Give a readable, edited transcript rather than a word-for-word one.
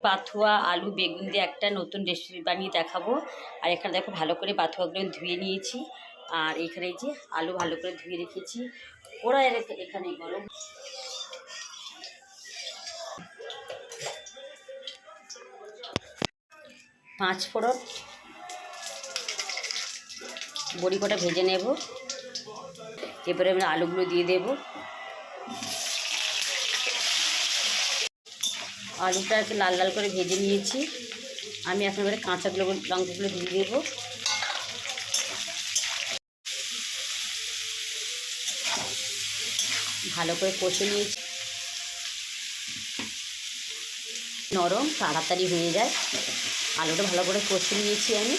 পাথুয়া আলু বেগুন দিয়ে একটা নতুন রেসিপি বানিয়ে দেখাবো। আর এখানে দেখো ভালো করে পাথুয়াগুলো ধুয়ে নিয়েছি। আর এখানে যে আলু ভালো করে ধুয়ে রেখেছি। ওরা এখানে গরম 5 ফোড়ন, বড়ি কটা ভেজে নেব। এরপরে আমরা আলুগুলো দিয়ে দেব। আলুটাকে লাল লাল করে ভেজে নিয়েছি। আমি এখন এবারে কাঁচা লঙ্কাগুলো দিয়ে দেবো। ভালো করে কষে নিয়েছি। নরম তাড়াতাড়ি হয়ে যায়। আলুটা ভালো করে কষে নিয়েছি আমি।